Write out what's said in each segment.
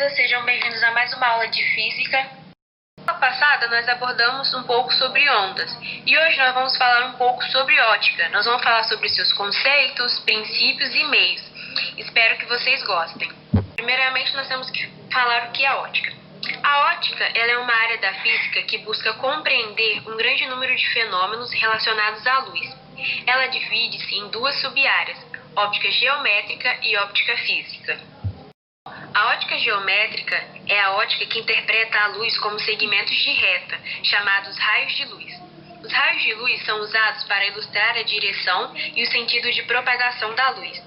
beleza? Sejam bem-vindos a mais uma aula de física. Na aula passada nós abordamos um pouco sobre ondas e hoje nós vamos falar um pouco sobre ótica. Nós vamos falar sobre seus conceitos, princípios e meios. Espero que vocês gostem. Primeiramente nós temos que falar o que é ótica. A ótica ela é uma área da física que busca compreender um grande número de fenômenos relacionados à luz. Ela divide-se em duas sub-áreas, óptica geométrica e óptica física. A ótica geométrica é a ótica que interpreta a luz como segmentos de reta, chamados raios de luz. Os raios de luz são usados para ilustrar a direção e o sentido de propagação da luz.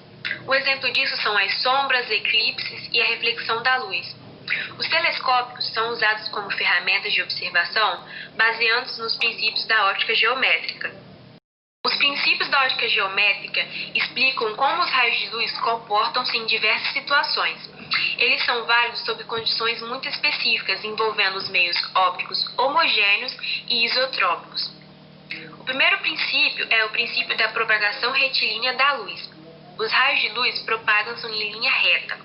Um exemplo disso são as sombras, eclipses e a reflexão da luz. Os telescópios são usados como ferramentas de observação baseando-se nos princípios da óptica geométrica. Os princípios da óptica geométrica explicam como os raios de luz comportam-se em diversas situações. Eles são válidos sob condições muito específicas, envolvendo os meios ópticos homogêneos e isotrópicos. O primeiro princípio é o princípio da propagação retilínea da luz. Os raios de luz propagam-se em linha reta.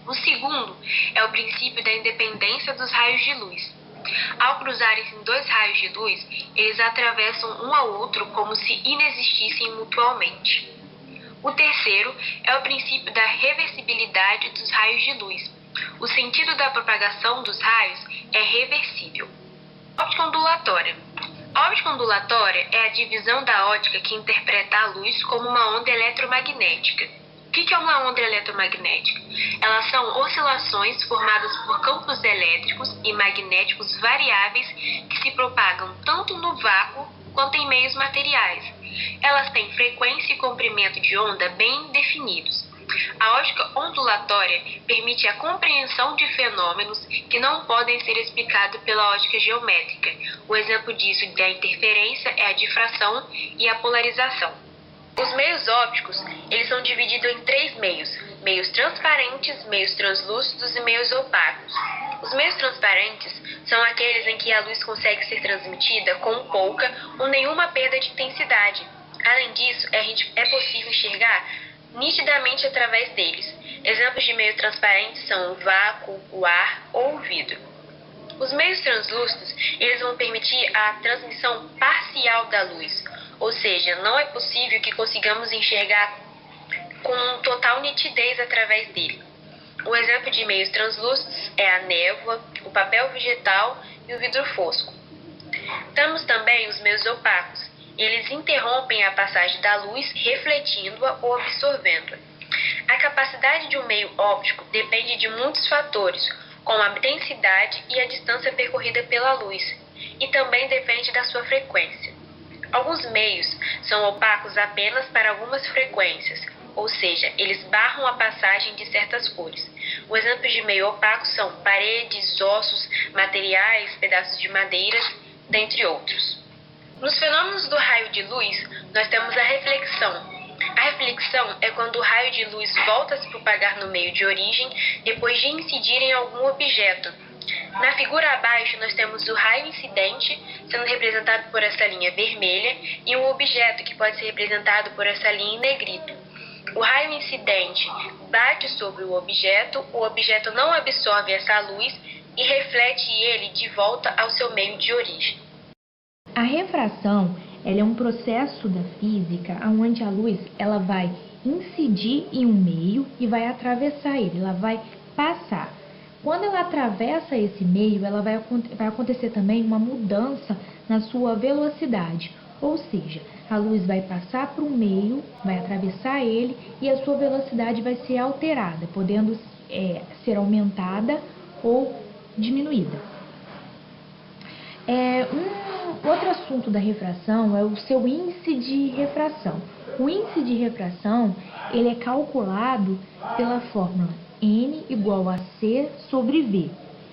O segundo é o princípio da independência dos raios de luz. Ao cruzarem-se dois raios de luz, eles atravessam um ao outro como se inexistissem mutuamente. O terceiro é o princípio da reversibilidade dos raios de luz. O sentido da propagação dos raios é reversível. Óptica ondulatória. A óptica ondulatória é a divisão da ótica que interpreta a luz como uma onda eletromagnética. O que é uma onda eletromagnética? Elas são oscilações formadas por campos elétricos e magnéticos variáveis que se propagam tanto no vácuo quanto em meios materiais. Elas têm frequência e comprimento de onda bem definidos. A ótica ondulatória permite a compreensão de fenômenos que não podem ser explicados pela ótica geométrica. O exemplo disso da interferência é a difração e a polarização. Os meios ópticos, eles são divididos em três meios: meios transparentes, meios translúcidos e meios opacos. Os meios transparentes são aqueles em que a luz consegue ser transmitida com pouca ou nenhuma perda de intensidade. Além disso, é possível enxergar nitidamente através deles. Exemplos de meios transparentes são o vácuo, o ar ou o vidro. Os meios translúcidos, eles vão permitir a transmissão parcial da luz, ou seja, não é possível que consigamos enxergar com total nitidez através dele. Um exemplo de meios translúcidos é a névoa, o papel vegetal e o vidro fosco. Temos também os meios opacos. Eles interrompem a passagem da luz, refletindo-a ou absorvendo-a. A capacidade de um meio óptico depende de muitos fatores, como a densidade e a distância percorrida pela luz, e também depende da sua frequência. Alguns meios são opacos apenas para algumas frequências, ou seja, eles barram a passagem de certas cores. Os exemplos de meio opaco são paredes, ossos, materiais, pedaços de madeira, dentre outros. Nos fenômenos do raio de luz, nós temos a reflexão. A reflexão é quando o raio de luz volta a se propagar no meio de origem depois de incidir em algum objeto. Na figura abaixo, nós temos o raio incidente, sendo representado por essa linha vermelha, e um objeto que pode ser representado por essa linha em negrito. O raio incidente bate sobre o objeto não absorve essa luz e reflete ele de volta ao seu meio de origem. A refração ela é um processo da física onde a luz ela vai incidir em um meio e vai atravessar ele, ela vai passar. Quando ela atravessa esse meio, ela vai acontecer também uma mudança na sua velocidade, ou seja, a luz vai passar por um meio, vai atravessar ele e a sua velocidade vai ser alterada, podendo ser aumentada ou diminuída. Outro assunto da refração é o seu índice de refração. O índice de refração ele é calculado pela fórmula N igual a C sobre V,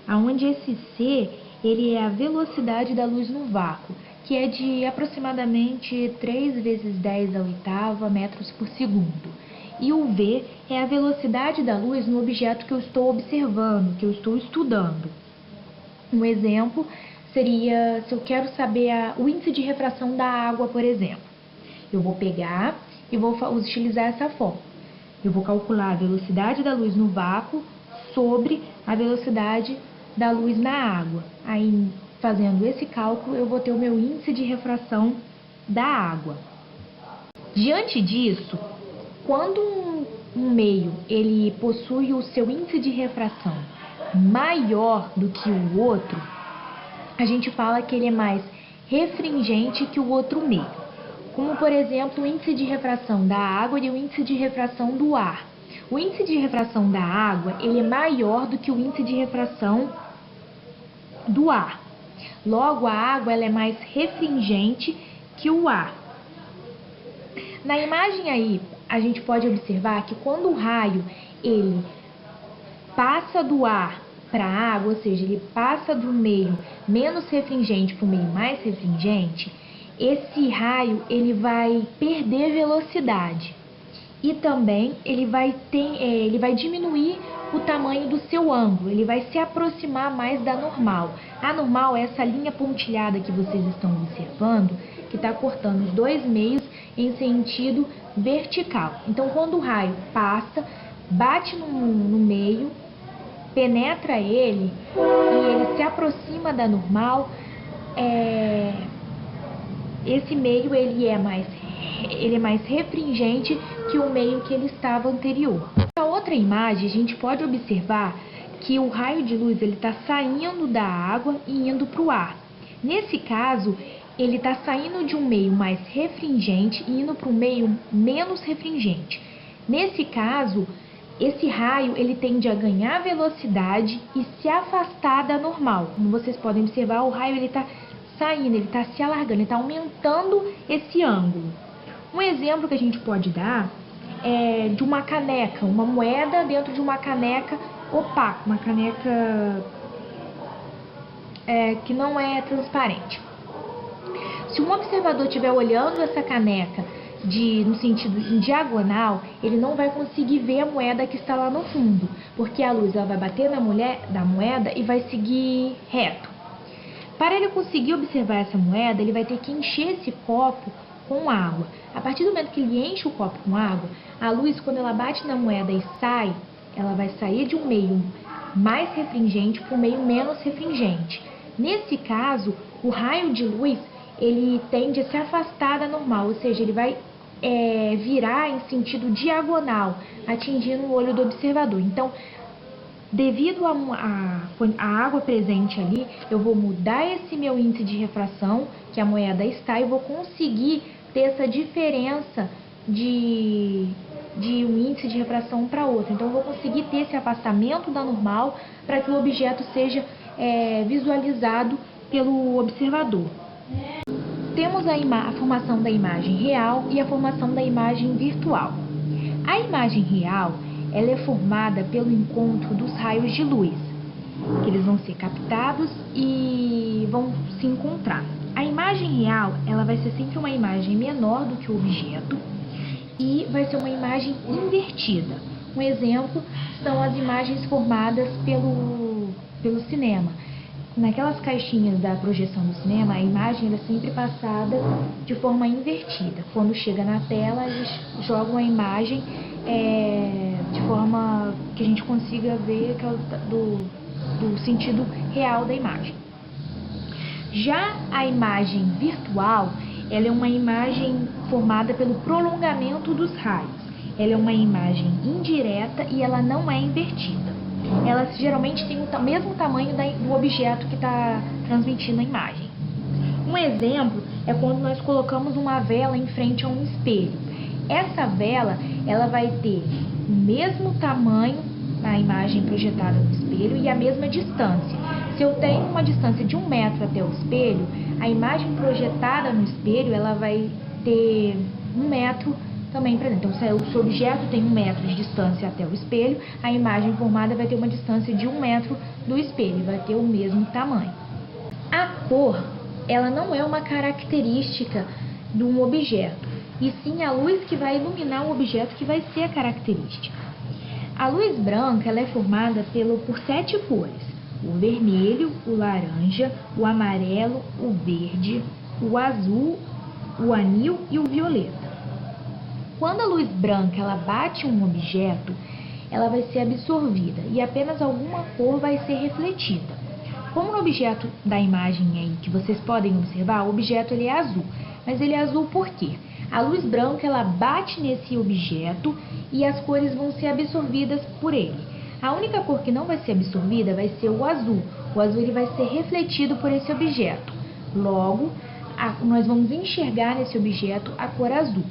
onde esse C ele é a velocidade da luz no vácuo, que é de aproximadamente 3 vezes 10 a oitava metros por segundo. E o V é a velocidade da luz no objeto que eu estou observando, que eu estou estudando. Um exemplo seria, se eu quero saber o índice de refração da água, por exemplo. Eu vou pegar e vou utilizar essa fórmula. Eu vou calcular a velocidade da luz no vácuo sobre a velocidade da luz na água. Aí, fazendo esse cálculo, eu vou ter o meu índice de refração da água. Diante disso, quando um meio ele possui o seu índice de refração maior do que o outro, a gente fala que ele é mais refringente que o outro meio. Como, por exemplo, o índice de refração da água e o índice de refração do ar. O índice de refração da água ele é maior do que o índice de refração do ar. Logo, a água ela é mais refringente que o ar. Na imagem aí, a gente pode observar que quando o raio ele passa do ar para a água, ou seja, ele passa do meio menos refringente para o meio mais refringente, esse raio ele vai perder velocidade e também ele vai diminuir o tamanho do seu ângulo, ele vai se aproximar mais da normal. A normal é essa linha pontilhada que vocês estão observando, que está cortando os dois meios em sentido vertical. Então, quando o raio passa, bate no meio, penetra ele e ele se aproxima da normal, esse meio ele é mais refringente que o meio que ele estava anterior. Na outra imagem, a gente pode observar que o raio de luz ele está saindo da água e indo para o ar. Nesse caso, ele está saindo de um meio mais refringente e indo para um meio menos refringente. Nesse caso, esse raio ele tende a ganhar velocidade e se afastar da normal. Como vocês podem observar, o raio ele está saindo, ele está se alargando, ele está aumentando esse ângulo. Um exemplo que a gente pode dar é de uma caneca, uma moeda dentro de uma caneca opaca, uma caneca que não é transparente. Se um observador estiver olhando essa caneca no sentido em diagonal, ele não vai conseguir ver a moeda que está lá no fundo, porque a luz ela vai bater na moeda e vai seguir reto. Para ele conseguir observar essa moeda, ele vai ter que encher esse copo com água. A partir do momento que ele enche o copo com água, a luz, quando ela bate na moeda e sai, ela vai sair de um meio mais refringente para um meio menos refringente. Nesse caso, o raio de luz ele tende a se afastar da normal, ou seja, ele vai virar em sentido diagonal, atingindo o olho do observador. Então, devido à água presente ali, eu vou mudar esse meu índice de refração, que a moeda está, e vou conseguir ter essa diferença de um índice de refração para outro. Então, eu vou conseguir ter esse afastamento da normal para que o objeto seja visualizado pelo observador. Temos a formação da imagem real e a formação da imagem virtual. A imagem real ela é formada pelo encontro dos raios de luz, que eles vão ser captados e vão se encontrar. A imagem real ela vai ser sempre uma imagem menor do que o objeto e vai ser uma imagem invertida. Um exemplo são as imagens formadas pelo cinema. Naquelas caixinhas da projeção do cinema, a imagem ela é sempre passada de forma invertida. Quando chega na tela, eles jogam a imagem de forma que a gente consiga ver que é do sentido real da imagem. Já a imagem virtual, ela é uma imagem formada pelo prolongamento dos raios. Ela é uma imagem indireta e ela não é invertida. Elas geralmente têm o mesmo tamanho do objeto que está transmitindo a imagem. Um exemplo é quando nós colocamos uma vela em frente a um espelho. Essa vela ela vai ter o mesmo tamanho na imagem projetada no espelho e a mesma distância. Se eu tenho uma distância de 1 metro até o espelho, a imagem projetada no espelho ela vai ter 1 metro também para dentro. Então, se o objeto tem 1 metro de distância até o espelho, a imagem formada vai ter uma distância de 1 metro do espelho, vai ter o mesmo tamanho. A cor, ela não é uma característica de um objeto, e sim a luz que vai iluminar o objeto que vai ser a característica. A luz branca ela é formada por 7 cores: o vermelho, o laranja, o amarelo, o verde, o azul, o anil e o violeta. Quando a luz branca ela bate em um objeto, ela vai ser absorvida e apenas alguma cor vai ser refletida. Como no objeto da imagem aí que vocês podem observar, o objeto ele é azul. Mas ele é azul por quê? A luz branca ela bate nesse objeto e as cores vão ser absorvidas por ele. A única cor que não vai ser absorvida vai ser o azul. O azul ele vai ser refletido por esse objeto. Logo, nós vamos enxergar nesse objeto a cor azul.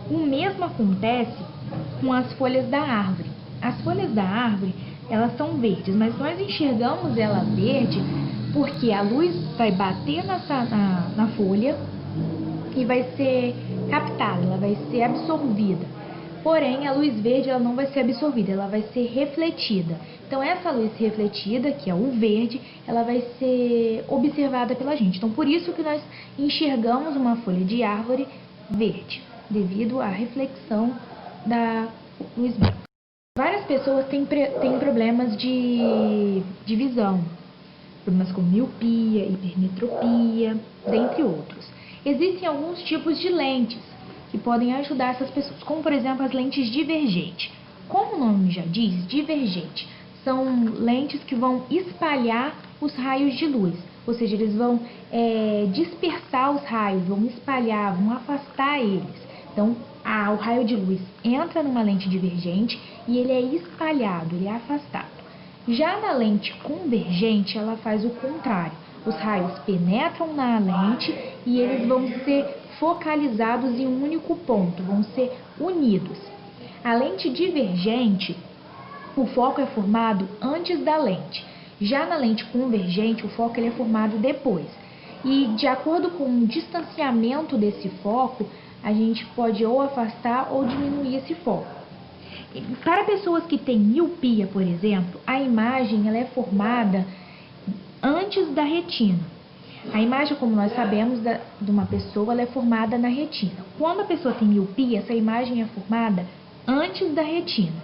O mesmo acontece com as folhas da árvore. As folhas da árvore, elas são verdes, mas nós enxergamos ela verde porque a luz vai bater na folha e vai ser captada, ela vai ser absorvida. Porém, a luz verde ela não vai ser absorvida, ela vai ser refletida. Então, essa luz refletida, que é o verde, ela vai ser observada pela gente. Então, por isso que nós enxergamos uma folha de árvore verde, devido à reflexão da luz branca. Várias pessoas têm problemas de visão, problemas como miopia, hipermetropia, dentre outros. Existem alguns tipos de lentes que podem ajudar essas pessoas, como por exemplo as lentes divergentes. Como o nome já diz, divergente, são lentes que vão espalhar os raios de luz, ou seja, eles vão dispersar os raios, vão espalhar, vão afastar eles. Então, o raio de luz entra numa lente divergente e ele é espalhado, ele é afastado. Já na lente convergente, ela faz o contrário. Os raios penetram na lente e eles vão ser focalizados em um único ponto, vão ser unidos. A lente divergente, o foco é formado antes da lente. Já na lente convergente, o foco ele é formado depois. E de acordo com o distanciamento desse foco, a gente pode ou afastar ou diminuir esse foco. Para pessoas que têm miopia, por exemplo, a imagem ela é formada antes da retina. A imagem, como nós sabemos, de uma pessoa ela é formada na retina. Quando a pessoa tem miopia, essa imagem é formada antes da retina.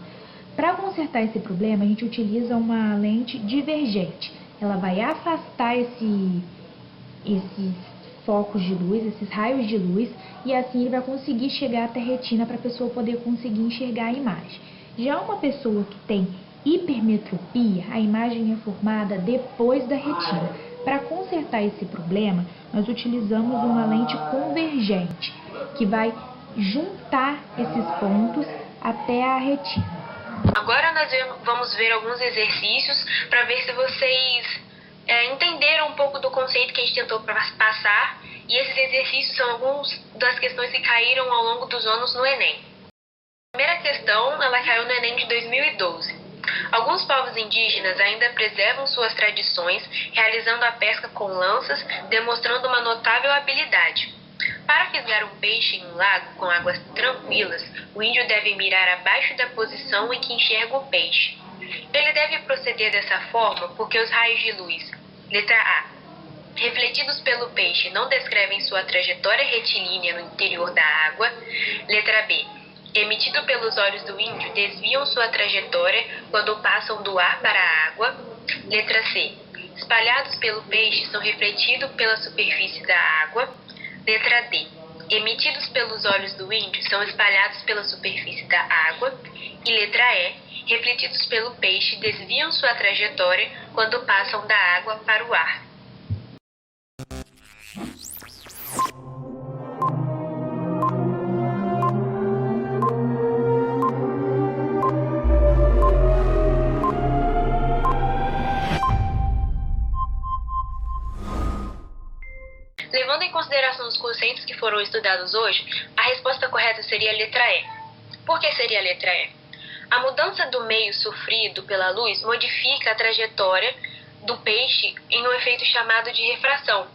Para consertar esse problema, a gente utiliza uma lente divergente. Ela vai afastar esses focos de luz, esses raios de luz, e assim ele vai conseguir chegar até a retina para a pessoa poder conseguir enxergar a imagem. Já uma pessoa que tem hipermetropia, a imagem é formada depois da retina. Para consertar esse problema, nós utilizamos uma lente convergente, que vai juntar esses pontos até a retina. Agora nós vamos ver alguns exercícios para ver se vocês entenderam um pouco do conceito que a gente tentou passar, e esses exercícios são algumas das questões que caíram ao longo dos anos no Enem. A primeira questão, ela caiu no Enem de 2012. Alguns povos indígenas ainda preservam suas tradições, realizando a pesca com lanças, demonstrando uma notável habilidade. Para fisgar um peixe em um lago com águas tranquilas, o índio deve mirar abaixo da posição em que enxerga o peixe. Ele deve proceder dessa forma porque os raios de luz, letra A, refletidos pelo peixe não descrevem sua trajetória retilínea no interior da água. Letra B, emitido pelos olhos do índio desviam sua trajetória quando passam do ar para a água. Letra C, espalhados pelo peixe são refletidos pela superfície da água. Letra D, emitidos pelos olhos do índio são espalhados pela superfície da água. E letra E, refletidos pelo peixe desviam sua trajetória quando passam da água para o ar. Levando em consideração os conceitos que foram estudados hoje, a resposta correta seria a letra E. Por que seria a letra E? A mudança do meio sofrido pela luz modifica a trajetória do peixe em um efeito chamado de refração.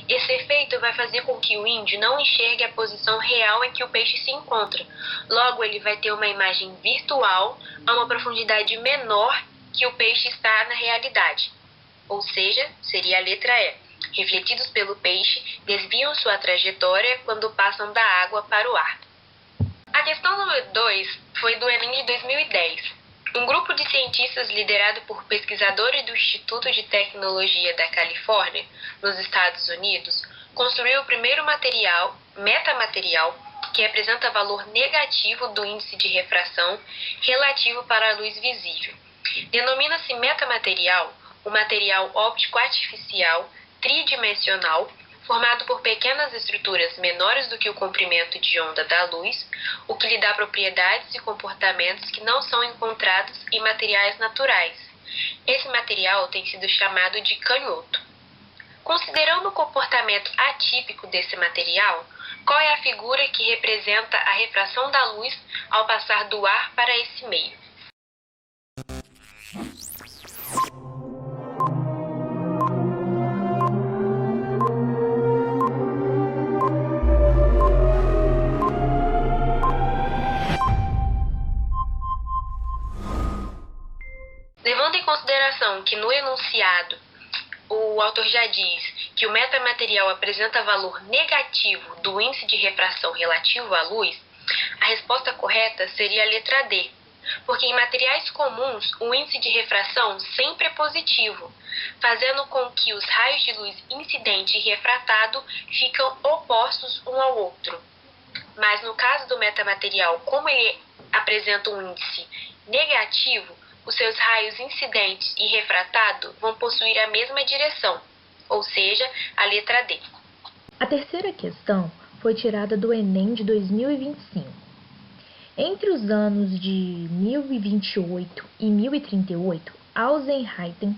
Esse efeito vai fazer com que o índio não enxergue a posição real em que o peixe se encontra. Logo, ele vai ter uma imagem virtual a uma profundidade menor que o peixe está na realidade. Ou seja, seria a letra E. Refletidos pelo peixe, desviam sua trajetória quando passam da água para o ar. A questão número 2 foi do Enem de 2010. Um grupo de cientistas liderado por pesquisadores do Instituto de Tecnologia da Califórnia, nos Estados Unidos, construiu o primeiro metamaterial que representa valor negativo do índice de refração relativo para a luz visível. Denomina-se metamaterial o material óptico artificial tridimensional formado por pequenas estruturas menores do que o comprimento de onda da luz, o que lhe dá propriedades e comportamentos que não são encontrados em materiais naturais. Esse material tem sido chamado de canhoto. Considerando o comportamento atípico desse material, qual é a figura que representa a refração da luz ao passar do ar para esse meio? Levando em consideração que no enunciado o autor já diz que o metamaterial apresenta valor negativo do índice de refração relativo à luz, a resposta correta seria a letra D, porque em materiais comuns o índice de refração sempre é positivo, fazendo com que os raios de luz incidente e refratado ficam opostos um ao outro. Mas no caso do metamaterial, como ele apresenta um índice negativo, os seus raios incidentes e refratado vão possuir a mesma direção, ou seja, a letra D. A terceira questão foi tirada do Enem de 2025. Entre os anos de 1028 e 1038, Außenheiten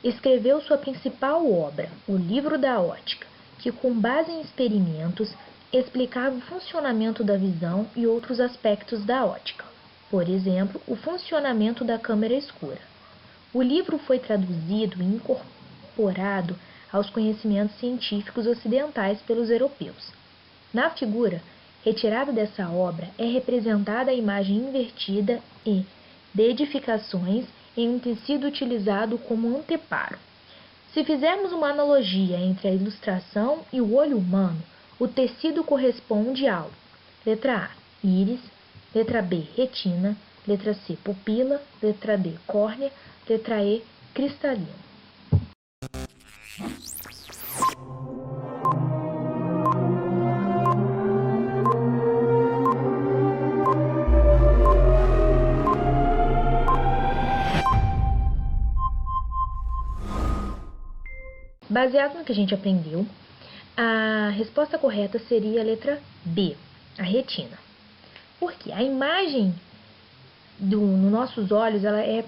escreveu sua principal obra, o Livro da Ótica, que, com base em experimentos, explicava o funcionamento da visão e outros aspectos da ótica. Por exemplo, o funcionamento da câmara escura. O livro foi traduzido e incorporado aos conhecimentos científicos ocidentais pelos europeus. Na figura retirada dessa obra é representada a imagem invertida e de edificações em um tecido utilizado como anteparo. Se fizermos uma analogia entre a ilustração e o olho humano, o tecido corresponde ao: letra A, íris; letra B, retina; letra C, pupila; letra D, córnea; letra E, cristalino. Baseado no que a gente aprendeu, a resposta correta seria a letra B, a retina. Porque a imagem nos nossos olhos ela é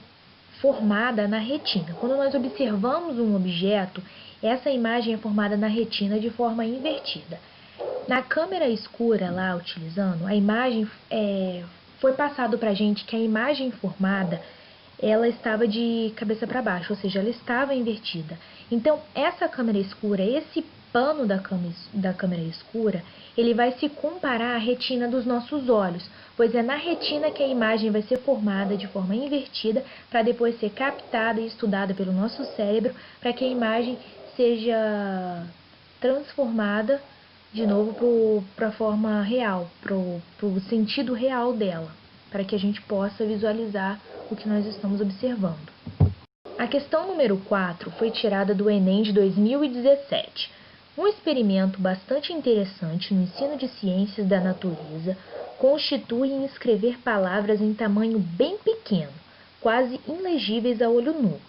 formada na retina. Quando nós observamos um objeto, essa imagem é formada na retina de forma invertida. Na câmera escura lá utilizando, a imagem foi passado para a gente que a imagem formada ela estava de cabeça para baixo, ou seja, ela estava invertida. Então, essa câmera escura, esse pano da câmera escura, ele vai se comparar à retina dos nossos olhos, pois é na retina que a imagem vai ser formada de forma invertida para depois ser captada e estudada pelo nosso cérebro para que a imagem seja transformada de novo para a forma real, para o sentido real dela, para que a gente possa visualizar o que nós estamos observando. A questão número 4 foi tirada do Enem de 2017. Um experimento bastante interessante no ensino de ciências da natureza constitui em escrever palavras em tamanho bem pequeno, quase ilegíveis a olho nu,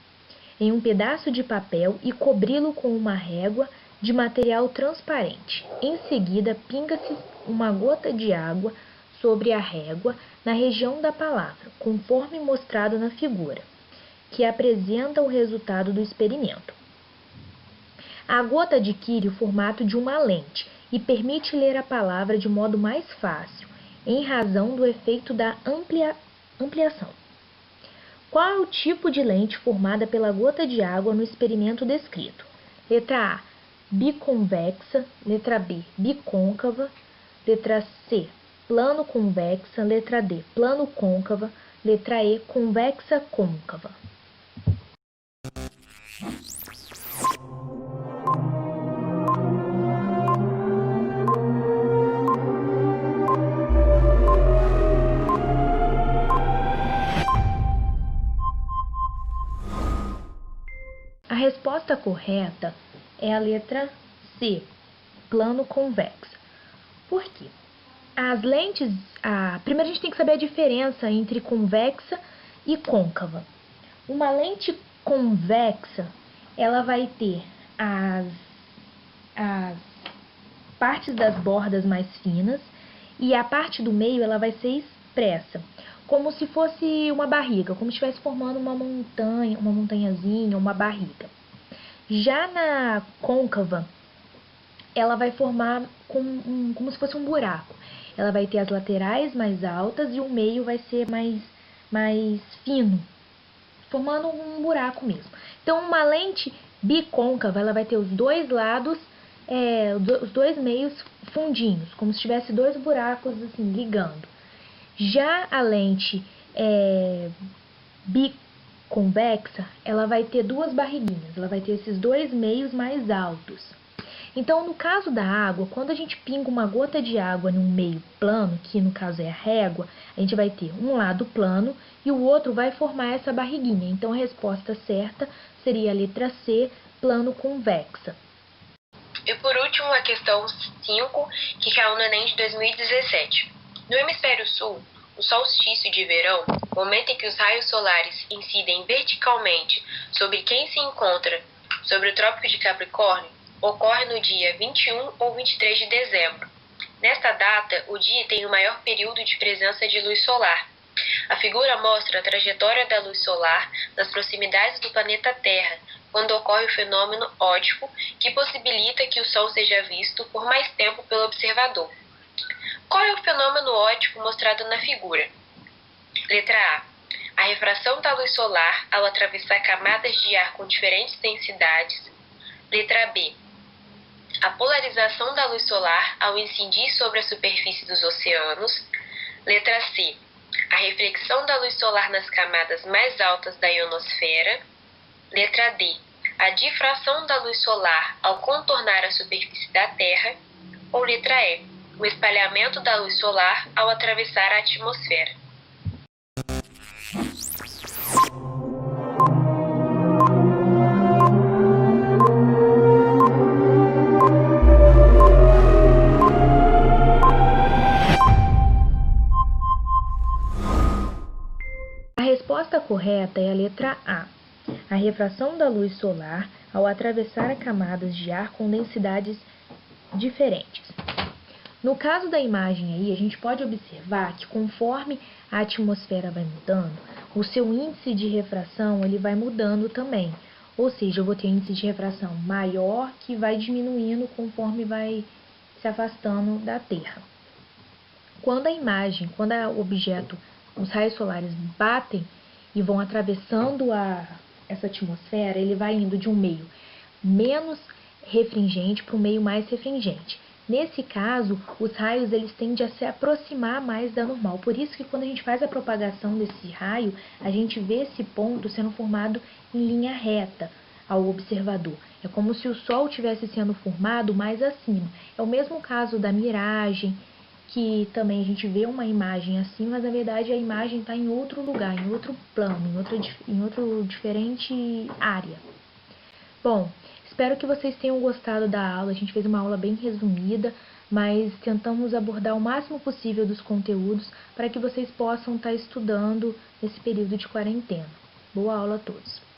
em um pedaço de papel e cobri-lo com uma régua de material transparente. Em seguida, pinga-se uma gota de água sobre a régua na região da palavra, conforme mostrado na figura, que apresenta o resultado do experimento. A gota adquire o formato de uma lente e permite ler a palavra de modo mais fácil, em razão do efeito da ampliação. Qual é o tipo de lente formada pela gota de água no experimento descrito? Letra A, biconvexa; letra B, bicôncava; letra C, plano convexa; letra D, plano côncava; letra E, convexa côncava. A resposta correta é a letra C, plano convexa. Por quê? as lentes, primeiro a gente tem que saber a diferença entre convexa e côncava. Uma lente convexa, ela vai ter as partes das bordas mais finas e a parte do meio ela vai ser expressa, como se fosse uma barriga, como se estivesse formando uma montanha, uma montanhazinha, uma barriga. Já na côncava, ela vai formar como se fosse um buraco. Ela vai ter as laterais mais altas e o meio vai ser mais fino, formando um buraco mesmo. Então, uma lente bicôncava, ela vai ter os dois lados, os dois meios fundinhos, como se tivesse dois buracos assim, ligando. Já a lente biconvexa, ela vai ter duas barriguinhas, ela vai ter esses dois meios mais altos. Então, no caso da água, quando a gente pinga uma gota de água num meio plano, que no caso é a régua, a gente vai ter um lado plano e o outro vai formar essa barriguinha. Então, a resposta certa seria a letra C, plano convexa. E por último, a questão 5, que caiu no Enem de 2017. No hemisfério sul, o solstício de verão, momento em que os raios solares incidem verticalmente sobre quem se encontra sobre o Trópico de Capricórnio, ocorre no dia 21 ou 23 de dezembro. Nesta data, o dia tem o maior período de presença de luz solar. A figura mostra a trajetória da luz solar nas proximidades do planeta Terra, quando ocorre o fenômeno óptico que possibilita que o Sol seja visto por mais tempo pelo observador. Qual é o fenômeno óptico mostrado na figura? Letra A. A refração da luz solar ao atravessar camadas de ar com diferentes densidades. Letra B. A polarização da luz solar ao incidir sobre a superfície dos oceanos. Letra C. A reflexão da luz solar nas camadas mais altas da ionosfera. Letra D. A difração da luz solar ao contornar a superfície da Terra. Ou letra E. O espalhamento da luz solar ao atravessar a atmosfera. A resposta correta é a letra A. A refração da luz solar ao atravessar camadas de ar com densidades diferentes. No caso da imagem aí, a gente pode observar que conforme a atmosfera vai mudando, o seu índice de refração ele vai mudando também. Ou seja, eu vou ter um índice de refração maior que vai diminuindo conforme vai se afastando da Terra. Quando o objeto, os raios solares batem e vão atravessando essa atmosfera, ele vai indo de um meio menos refringente para um meio mais refringente. Nesse caso, os raios eles tendem a se aproximar mais da normal. Por isso que quando a gente faz a propagação desse raio, a gente vê esse ponto sendo formado em linha reta ao observador. É como se o Sol estivesse sendo formado mais acima. É o mesmo caso da miragem, que também a gente vê uma imagem assim, mas na verdade a imagem está em outro lugar, em outro plano, em outra diferente área. Bom, espero que vocês tenham gostado da aula. A gente fez uma aula bem resumida, mas tentamos abordar o máximo possível dos conteúdos para que vocês possam estar estudando nesse período de quarentena. Boa aula a todos!